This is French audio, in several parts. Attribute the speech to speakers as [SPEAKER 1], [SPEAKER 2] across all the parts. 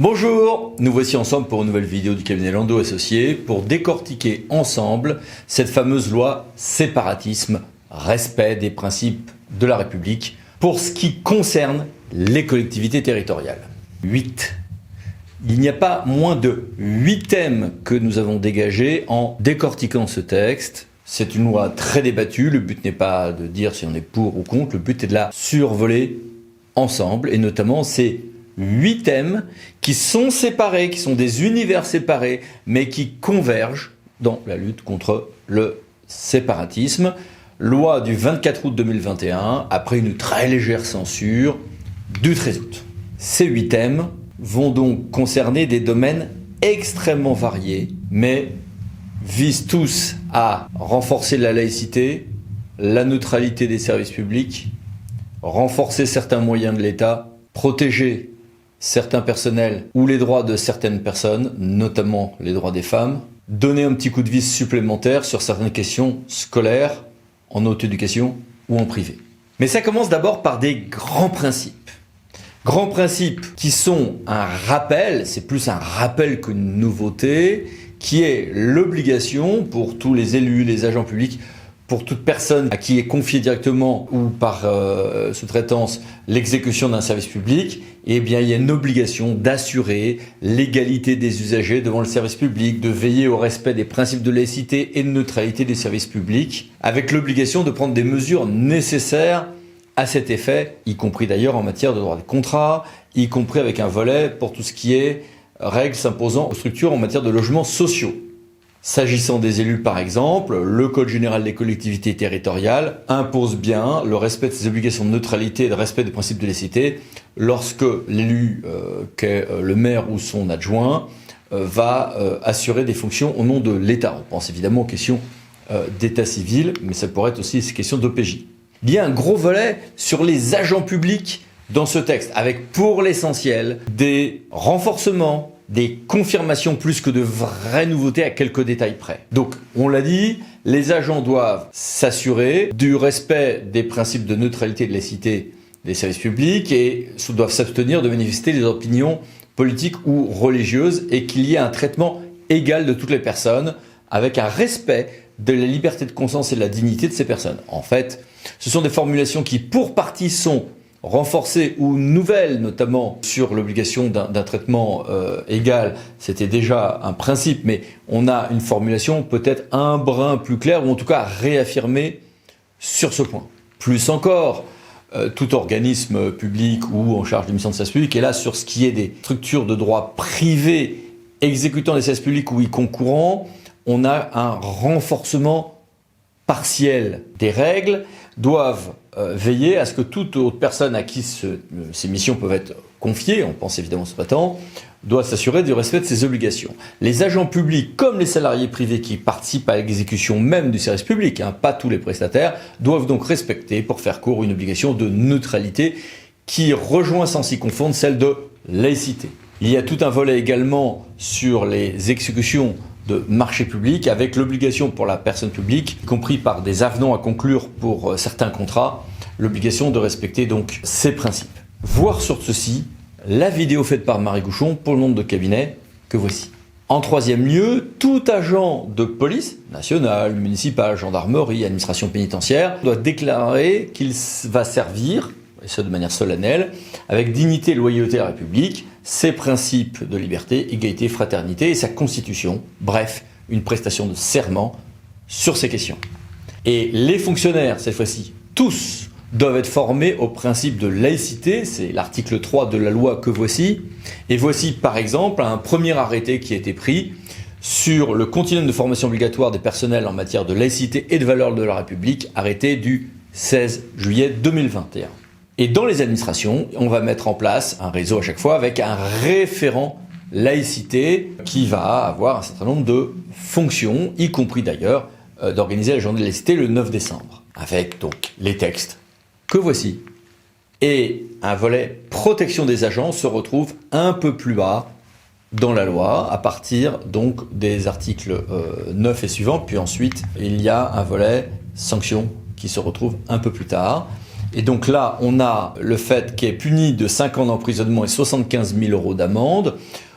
[SPEAKER 1] Bonjour, nous voici ensemble pour une nouvelle vidéo du cabinet Landau Associés pour décortiquer ensemble cette fameuse loi séparatisme, respect des principes de la République pour ce qui concerne les collectivités territoriales. 8. Il n'y a pas moins de 8 thèmes que nous avons dégagés en décortiquant ce texte. C'est une loi très débattue, le but n'est pas de dire si on est pour ou contre, le but est de la survoler ensemble et notamment ces 8 thèmes qui sont séparés, qui sont des univers séparés, mais qui convergent dans la lutte contre le séparatisme. Loi du 24 août 2021, après une très légère censure du 13 août. Ces 8 thèmes vont donc concerner des domaines extrêmement variés, mais visent tous à renforcer la laïcité, la neutralité des services publics, renforcer certains moyens de l'État, protéger certains personnels ou les droits de certaines personnes, notamment les droits des femmes, donner un petit coup de vis supplémentaire sur certaines questions scolaires, en haute éducation ou en privé. Mais ça commence d'abord par des grands principes. Grands principes qui sont un rappel, c'est plus un rappel qu'une nouveauté, qui est l'obligation pour tous les élus, les agents publics, pour toute personne à qui est confiée directement ou par sous-traitance l'exécution d'un service public, eh bien, il y a une obligation d'assurer l'égalité des usagers devant le service public, de veiller au respect des principes de laïcité et de neutralité des services publics, avec l'obligation de prendre des mesures nécessaires à cet effet, y compris d'ailleurs en matière de droit des contrats, y compris avec un volet pour tout ce qui est règles s'imposant aux structures en matière de logements sociaux. S'agissant des élus par exemple, le Code général des collectivités territoriales impose bien le respect de ses obligations de neutralité et de respect des principes de laïcité lorsque l'élu, qu'est le maire ou son adjoint, va assurer des fonctions au nom de l'État. On pense évidemment aux questions d'état civil, mais ça pourrait être aussi des questions d'OPJ. Il y a un gros volet sur les agents publics dans ce texte, avec pour l'essentiel des renforcements, des confirmations plus que de vraies nouveautés à quelques détails près. Donc, on l'a dit, les agents doivent s'assurer du respect des principes de neutralité et de laïcité des services publics et doivent s'abstenir de manifester des opinions politiques ou religieuses et qu'il y ait un traitement égal de toutes les personnes avec un respect de la liberté de conscience et de la dignité de ces personnes. En fait, ce sont des formulations qui, pour partie, sont renforcées ou nouvelles, notamment sur l'obligation d'un traitement égal. C'était déjà un principe, mais on a une formulation peut-être un brin plus claire, ou en tout cas réaffirmée sur ce point. Plus encore, tout organisme public ou en charge de mission de service public est là sur ce qui est des structures de droit privé exécutant des services publics ou y concourant. On a un renforcement partiel des règles, doivent veiller à ce que toute autre personne à qui ces missions peuvent être confiées, on pense évidemment aux sous-traitants, doit s'assurer du respect de ses obligations. Les agents publics comme les salariés privés qui participent à l'exécution même du service public, pas tous les prestataires, doivent donc respecter, pour faire court, une obligation de neutralité qui rejoint sans s'y confondre celle de laïcité. Il y a tout un volet également sur les exécutions de marché public avec l'obligation pour la personne publique, y compris par des avenants à conclure pour certains contrats, l'obligation de respecter donc ces principes. Voir sur ceci la vidéo faite par Marie Gouchon pour le nom de cabinet que voici. En troisième lieu, tout agent de police, nationale, municipale, gendarmerie, administration pénitentiaire, doit déclarer qu'il va servir, et ce de manière solennelle, avec dignité et loyauté à la République, ses principes de liberté, égalité, fraternité et sa constitution, bref, une prestation de serment sur ces questions. Et les fonctionnaires, cette fois-ci, tous doivent être formés au principe de laïcité, c'est l'article 3 de la loi que voici, et voici par exemple un premier arrêté qui a été pris sur le continuum de formation obligatoire des personnels en matière de laïcité et de valeurs de la République, arrêté du 16 juillet 2021. Et dans les administrations, on va mettre en place un réseau à chaque fois avec un référent laïcité qui va avoir un certain nombre de fonctions, y compris d'ailleurs d'organiser la journée de laïcité le 9 décembre, avec donc les textes que voici. Et un volet protection des agents se retrouve un peu plus bas dans la loi, à partir donc des articles 9 et suivants, puis ensuite il y a un volet sanctions qui se retrouve un peu plus tard. Et donc là, on a le fait qui est puni de 5 ans d'emprisonnement et 75 000 € d'amende,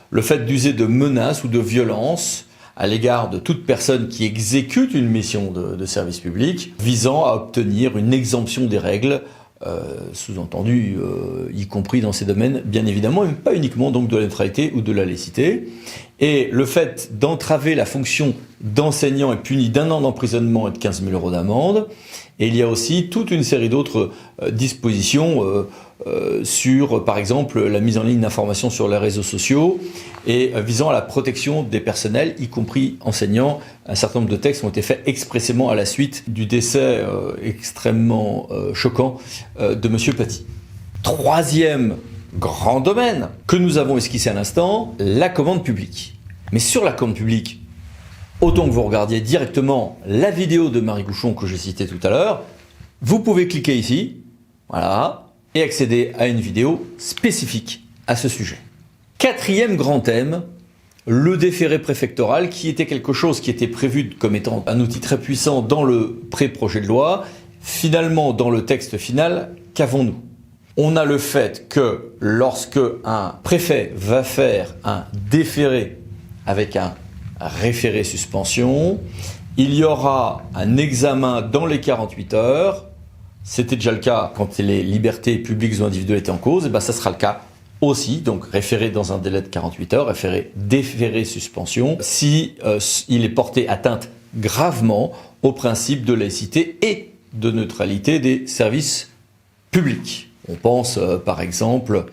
[SPEAKER 1] le fait d'user de menaces ou de violences à l'égard de toute personne qui exécute une mission de service public visant à obtenir une exemption des règles, sous-entendu, y compris dans ces domaines, bien évidemment, mais pas uniquement donc de la neutralité ou de la laïcité. Et le fait d'entraver la fonction d'enseignant est puni d'1 an d'emprisonnement et de 15 000 € d'amende. Et il y a aussi toute une série d'autres dispositions sur, par exemple, la mise en ligne d'informations sur les réseaux sociaux et visant à la protection des personnels, y compris enseignants. Un certain nombre de textes ont été faits expressément à la suite du décès extrêmement choquant de Monsieur Paty. Troisième grand domaine que nous avons esquissé à l'instant, la commande publique. Mais sur la commande publique, autant que vous regardiez directement la vidéo de Marie Gouchon que j'ai citée tout à l'heure, vous pouvez cliquer ici, voilà, et accéder à une vidéo spécifique à ce sujet. Quatrième grand thème, le déféré préfectoral, qui était quelque chose qui était prévu comme étant un outil très puissant dans le pré-projet de loi. Finalement, dans le texte final, qu'avons-nous ? On a le fait que lorsque un préfet va faire un déféré avec un référé suspension, il y aura un examen dans les 48 heures. C'était déjà le cas quand les libertés publiques ou individuelles étaient en cause, et ça sera le cas aussi, donc référé dans un délai de 48 heures, référé déféré suspension, si il est porté atteinte gravement au principe de laïcité et de neutralité des services publics. On pense par exemple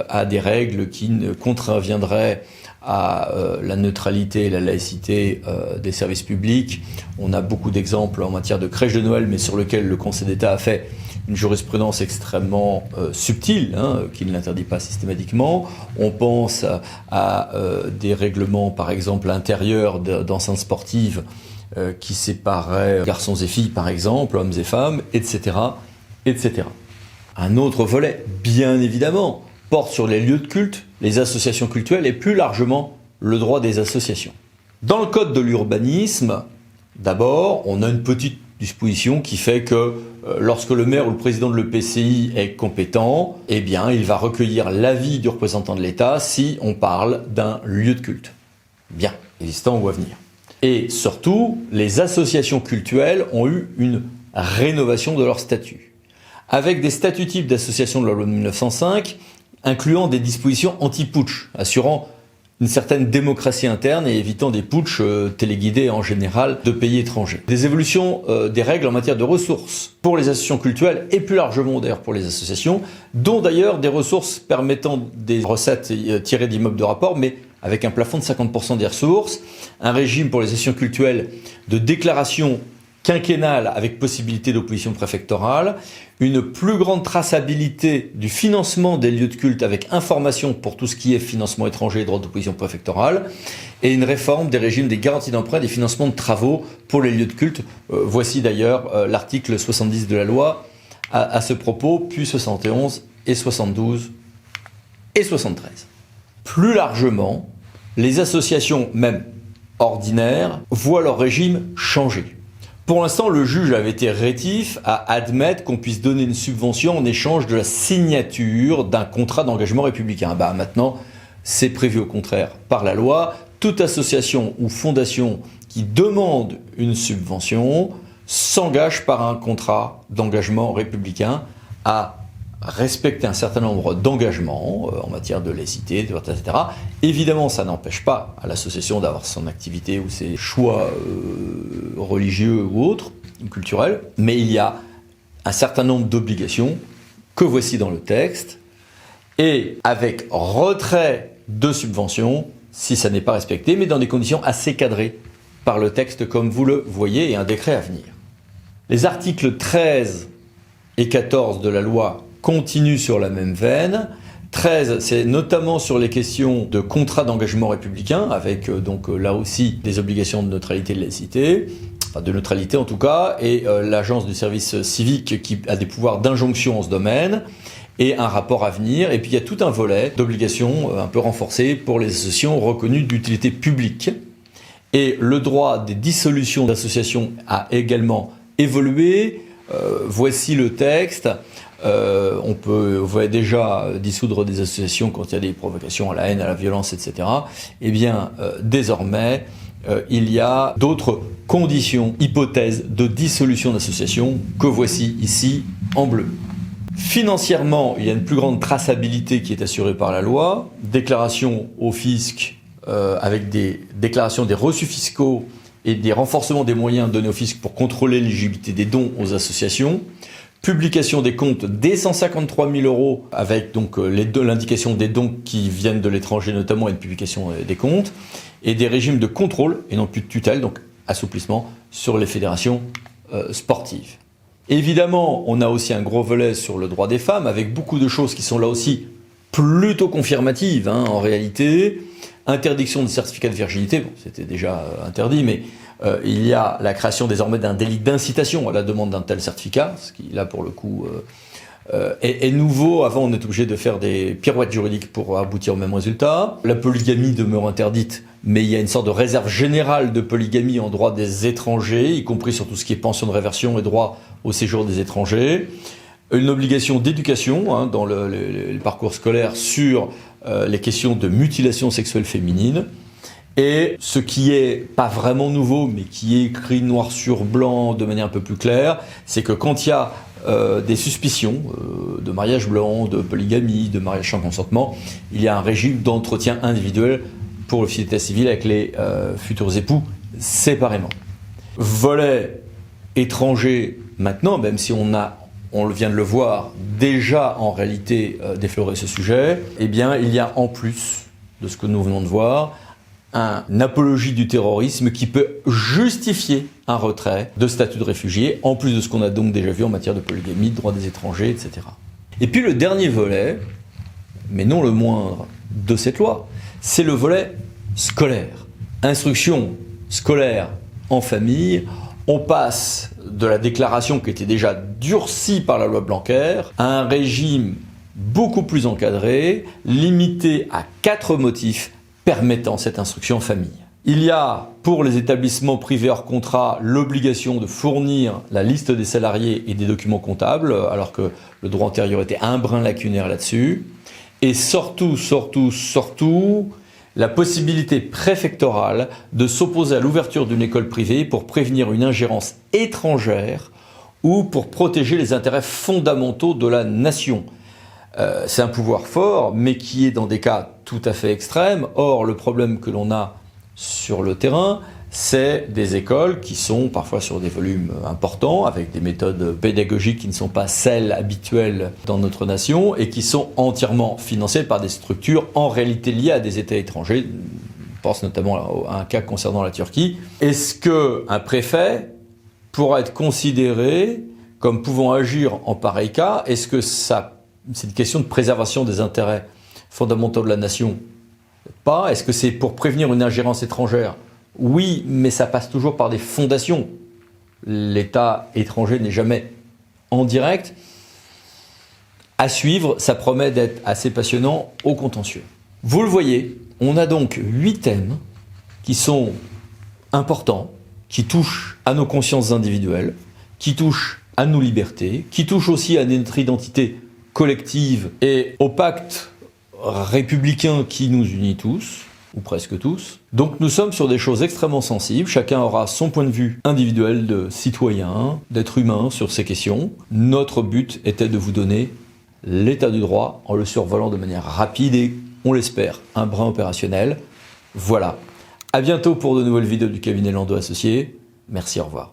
[SPEAKER 1] à des règles qui contraviendraient à la neutralité et la laïcité des services publics. On a beaucoup d'exemples en matière de crèche de Noël, mais sur lequel le Conseil d'État a fait une jurisprudence extrêmement subtile, qui ne l'interdit pas systématiquement. On pense à des règlements, par exemple, intérieurs d'enceintes sportives qui séparaient garçons et filles, par exemple, hommes et femmes, etc., etc. Un autre volet, bien évidemment, porte sur les lieux de culte, les associations cultuelles et plus largement le droit des associations. Dans le code de l'urbanisme, d'abord, on a une petite disposition qui fait que lorsque le maire ou le président de l'EPCI est compétent, eh bien, il va recueillir l'avis du représentant de l'État si on parle d'un lieu de culte. Bien, existant ou à venir. Et surtout, les associations cultuelles ont eu une rénovation de leur statut, avec des statuts types d'associations de la loi de 1905, incluant des dispositions anti-putsch, assurant une certaine démocratie interne et évitant des putschs téléguidés en général de pays étrangers. Des évolutions des règles en matière de ressources pour les associations cultuelles et plus largement d'ailleurs pour les associations, dont d'ailleurs des ressources permettant des recettes tirées d'immeubles de rapport, mais avec un plafond de 50% des ressources, un régime pour les associations cultuelles de déclaration quinquennale avec possibilité d'opposition préfectorale, une plus grande traçabilité du financement des lieux de culte avec information pour tout ce qui est financement étranger et droit d'opposition préfectorale, et une réforme des régimes des garanties d'emprunt, des financements de travaux pour les lieux de culte. Voici d'ailleurs l'article 70 de la loi à ce propos, puis 71 et 72 et 73. Plus largement, les associations, même ordinaires, voient leur régime changer. Pour l'instant, le juge avait été rétif à admettre qu'on puisse donner une subvention en échange de la signature d'un contrat d'engagement républicain. Maintenant, c'est prévu au contraire par la loi. Toute association ou fondation qui demande une subvention s'engage par un contrat d'engagement républicain à respecter un certain nombre d'engagements en matière de laïcité, etc. Évidemment, ça n'empêche pas à l'association d'avoir son activité ou ses choix religieux ou autres, ou culturels, mais il y a un certain nombre d'obligations que voici dans le texte, et avec retrait de subventions si ça n'est pas respecté, mais dans des conditions assez cadrées par le texte, comme vous le voyez, et un décret à venir. Les articles 13 et 14 de la loi continue sur la même veine. 13, c'est notamment sur les questions de contrat d'engagement républicain, avec donc là aussi des obligations de neutralité et de laïcité, enfin de neutralité en tout cas, et l'agence du service civique qui a des pouvoirs d'injonction en ce domaine, et un rapport à venir. Et puis il y a tout un volet d'obligations un peu renforcées pour les associations reconnues d'utilité publique. Et le droit des dissolutions d'associations a également évolué. voici le texte. On peut déjà dissoudre des associations quand il y a des provocations à la haine, à la violence, etc. Eh bien, désormais, il y a d'autres conditions, hypothèses de dissolution d'association que voici ici en bleu. Financièrement, il y a une plus grande traçabilité qui est assurée par la loi. Déclaration au fisc avec des déclarations des reçus fiscaux et des renforcements des moyens donnés au fisc pour contrôler l'éligibilité des dons aux associations. Publication des comptes dès 153 000 € avec donc l'indication des dons qui viennent de l'étranger notamment et une publication des comptes. Et des régimes de contrôle et non plus de tutelle, donc assouplissement sur les fédérations sportives. Évidemment, on a aussi un gros volet sur le droit des femmes avec beaucoup de choses qui sont là aussi plutôt confirmatives en réalité. Interdiction de certificat de virginité, bon, c'était déjà interdit, mais il y a la création désormais d'un délit d'incitation à la demande d'un tel certificat, ce qui là pour le coup est nouveau. Avant on est obligé de faire des pirouettes juridiques pour aboutir au même résultat. La polygamie demeure interdite, mais il y a une sorte de réserve générale de polygamie en droit des étrangers, y compris sur tout ce qui est pension de réversion et droit au séjour des étrangers. Une obligation d'éducation dans le parcours scolaire sur les questions de mutilation sexuelle féminine. Et ce qui est pas vraiment nouveau, mais qui est écrit noir sur blanc de manière un peu plus claire, c'est que quand il y a des suspicions de mariage blanc, de polygamie, de mariage sans consentement, il y a un régime d'entretien individuel pour l'officier d'état civil avec les futurs époux séparément. Volet étranger maintenant, même si on vient de le voir, déjà en réalité déflorer ce sujet, eh bien il y a en plus de ce que nous venons de voir, une apologie du terrorisme qui peut justifier un retrait de statut de réfugié, en plus de ce qu'on a donc déjà vu en matière de polygamie, de droit des étrangers, etc. Et puis le dernier volet, mais non le moindre de cette loi, c'est le volet scolaire. Instruction scolaire en famille, on passe de la déclaration qui était déjà durcie par la loi Blanquer à un régime beaucoup plus encadré, limité à 4 motifs permettant cette instruction en famille. Il y a pour les établissements privés hors contrat l'obligation de fournir la liste des salariés et des documents comptables, alors que le droit antérieur était un brin lacunaire là-dessus. Et surtout, la possibilité préfectorale de s'opposer à l'ouverture d'une école privée pour prévenir une ingérence étrangère ou pour protéger les intérêts fondamentaux de la nation. C'est un pouvoir fort, mais qui est dans des cas tout à fait extrêmes. Or, le problème que l'on a sur le terrain, c'est des écoles qui sont parfois sur des volumes importants, avec des méthodes pédagogiques qui ne sont pas celles habituelles dans notre nation, et qui sont entièrement financées par des structures en réalité liées à des États étrangers. Je pense notamment à un cas concernant la Turquie. Est-ce qu'un préfet pourra être considéré comme pouvant agir en pareil cas? Est-ce que c'est une question de préservation des intérêts fondamentaux de la nation? Pas. Est-ce que c'est pour prévenir une ingérence étrangère? Oui, mais ça passe toujours par des fondations. L'État étranger n'est jamais en direct. À suivre, ça promet d'être assez passionnant au contentieux. Vous le voyez, on a donc 8 thèmes qui sont importants, qui touchent à nos consciences individuelles, qui touchent à nos libertés, qui touchent aussi à notre identité collective et au pacte républicain qui nous unit tous, ou presque tous. Donc nous sommes sur des choses extrêmement sensibles, chacun aura son point de vue individuel de citoyen, d'être humain sur ces questions. Notre but était de vous donner l'état du droit en le survolant de manière rapide et, on l'espère, un brin opérationnel. Voilà. À bientôt pour de nouvelles vidéos du cabinet Landau Associés. Merci, au revoir.